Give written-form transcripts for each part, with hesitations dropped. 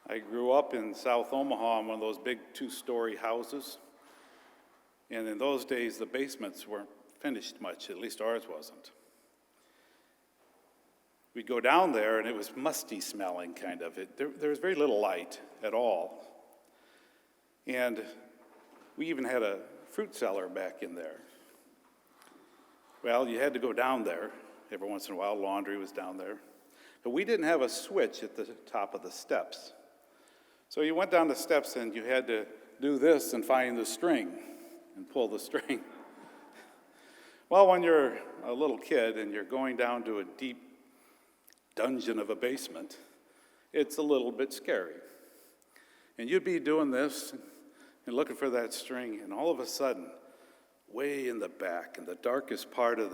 I grew up in South Omaha in one of those big two-story houses. And in those days, the basements weren't finished much, at least ours wasn't. We'd go down there, and it was musty smelling, kind of. There was very little light at all. And we even had a fruit cellar back in there. Well, you had to go down there. Every once in a while, laundry was down there. But we didn't have a switch at the top of the steps. So you went down the steps, and you had to do this and find the string and pull the string. Well, when you're a little kid and you're going down to a deep dungeon of a basement, it's a little bit scary. And you'd be doing this and looking for that string, and all of a sudden, way in the back, in the darkest part of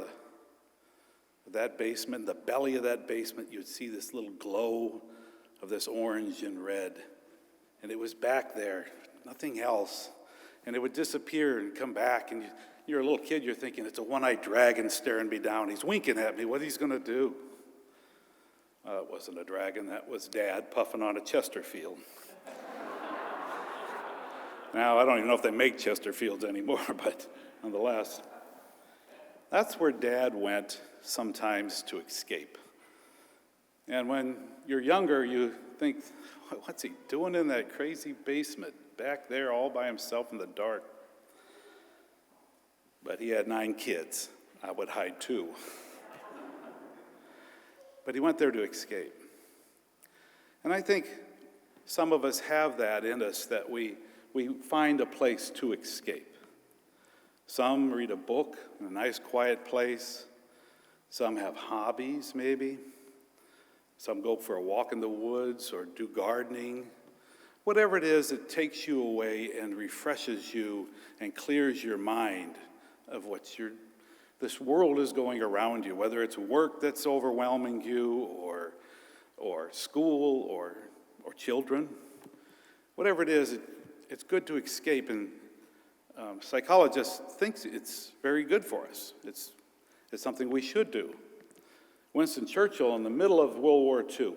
that basement, the belly of that basement, you'd see this little glow of this orange and red. And it was back there, nothing else. And it would disappear and come back, and you're a little kid, you're thinking, it's a one-eyed dragon staring me down. He's winking at me. What he's going to do? It wasn't a dragon. That was Dad puffing on a Chesterfield. Now, I don't even know if they make Chesterfields anymore, but nonetheless, that's where Dad went sometimes to escape. And when you're younger, you think, what's he doing in that crazy basement back there all by himself in the dark? But he had 9 kids. I would hide 2. But he went there to escape. And I think some of us have that in us, that we find a place to escape. Some read a book in a nice quiet place. Some have hobbies, maybe. Some go for a walk in the woods or do gardening. Whatever it is, it takes you away and refreshes you and clears your mind of this world is going around you, whether it's work that's overwhelming you or school or children. Whatever it is, it's good to escape, and psychologists think it's very good for us. It's something we should do. Winston Churchill, in the middle of World War II,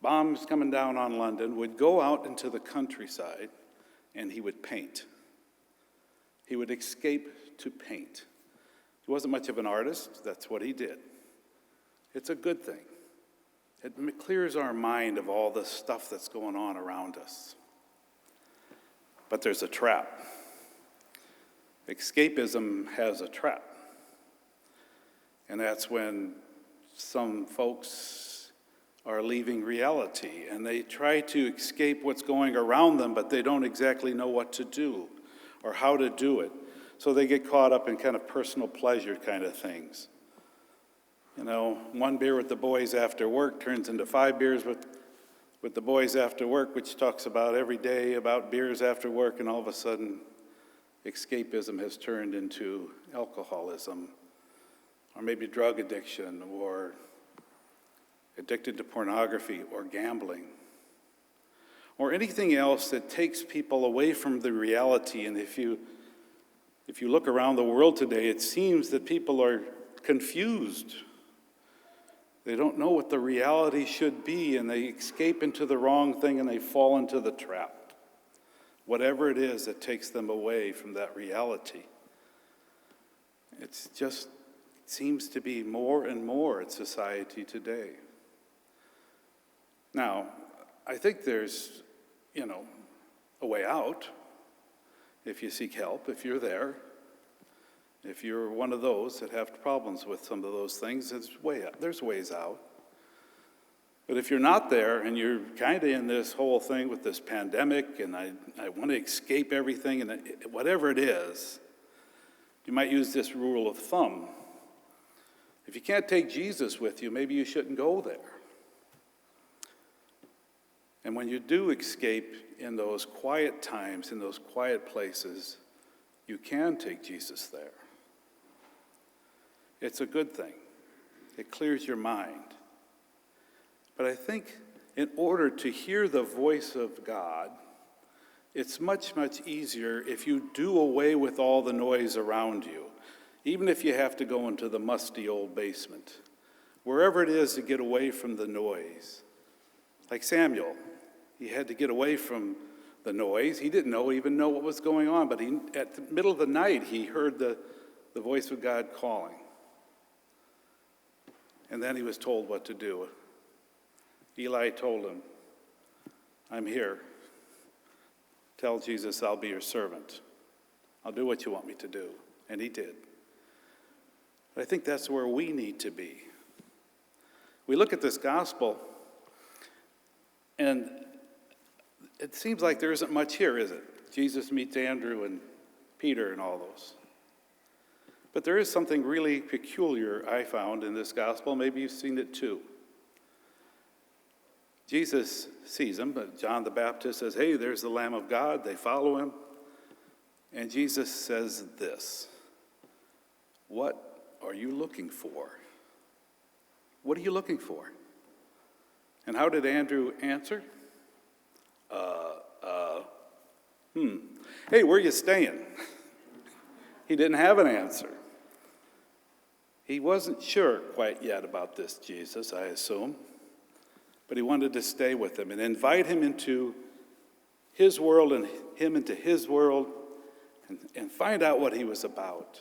bombs coming down on London, would go out into the countryside and he would paint. He would escape to paint. He wasn't much of an artist. That's what he did. It's a good thing. It clears our mind of all the stuff that's going on around us. But there's a trap. Escapism has a trap. And that's when some folks are leaving reality and they try to escape what's going around them, but they don't exactly know what to do or how to do it. So they get caught up in kind of personal pleasure kind of things. You know, 1 beer with the boys after work turns into 5 beers with the boys after work, which talks about every day about beers after work, and all of a sudden escapism has turned into alcoholism, or maybe drug addiction, or addicted to pornography or gambling, or anything else that takes people away from the reality. And if you look around the world today, it seems that people are confused. They don't know what the reality should be, and they escape into the wrong thing, and they fall into the trap. Whatever it is that takes them away from that reality. It seems to be more and more in society today. Now, I think there's, a way out if you seek help, if you're there. If you're one of those that have problems with some of those things, there's ways out. But if you're not there and you're kind of in this whole thing with this pandemic and I want to escape everything, and whatever it is, you might use this rule of thumb. If you can't take Jesus with you, maybe you shouldn't go there. And when you do escape in those quiet times, in those quiet places, you can take Jesus there. It's a good thing. It clears your mind. But I think in order to hear the voice of God, it's much, much easier if you do away with all the noise around you, even if you have to go into the musty old basement, wherever it is to get away from the noise. Like Samuel, He had to get away from the noise. He didn't even know what was going on, but at the middle of the night, he heard the voice of God calling. And then he was told what to do. Eli told him, I'm here. Tell Jesus I'll be your servant. I'll do what you want me to do. And he did. But I think that's where we need to be. We look at this gospel, and it seems like there isn't much here, is it? Jesus meets Andrew and Peter and all those. But there is something really peculiar I found in this gospel. Maybe you've seen it too. Jesus sees him, but John the Baptist says, hey, there's the Lamb of God. They follow him. And Jesus says this, what are you looking for? What are you looking for? And how did Andrew answer? Hey, where are you staying? He didn't have an answer. He wasn't sure quite yet about this Jesus, I assume. But he wanted to stay with him and invite him into his world and him into his world and find out what he was about.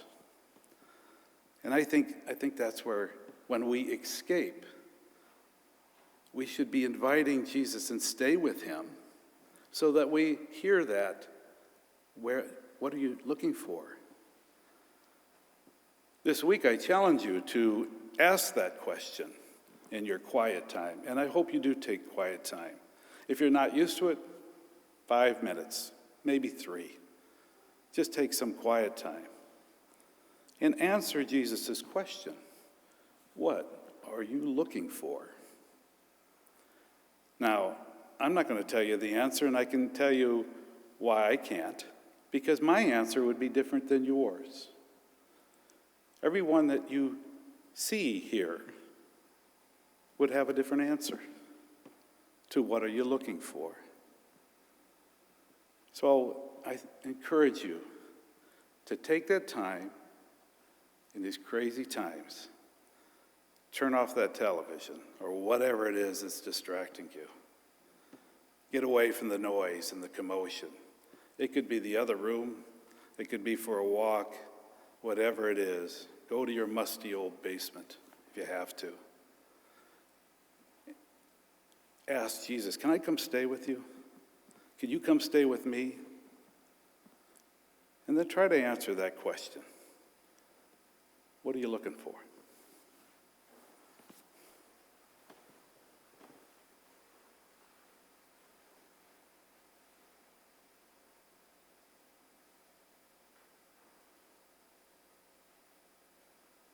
And I think that's where, when we escape, we should be inviting Jesus and stay with him so that we hear that. What are you looking for? This week I challenge you to ask that question in your quiet time. And I hope you do take quiet time. If you're not used to it, 5 minutes, maybe 3. Just take some quiet time and answer Jesus' question. What are you looking for? Now, I'm not going to tell you the answer, and I can tell you why I can't, because my answer would be different than yours. Everyone that you see here would have a different answer to what are you looking for. So I encourage you to take that time in these crazy times. Turn off that television or whatever it is that's distracting you. Get away from the noise and the commotion. It could be the other room. It could be for a walk. Whatever it is, go to your musty old basement if you have to. Ask Jesus, can I come stay with you? Could you come stay with me? And then try to answer that question. What are you looking for?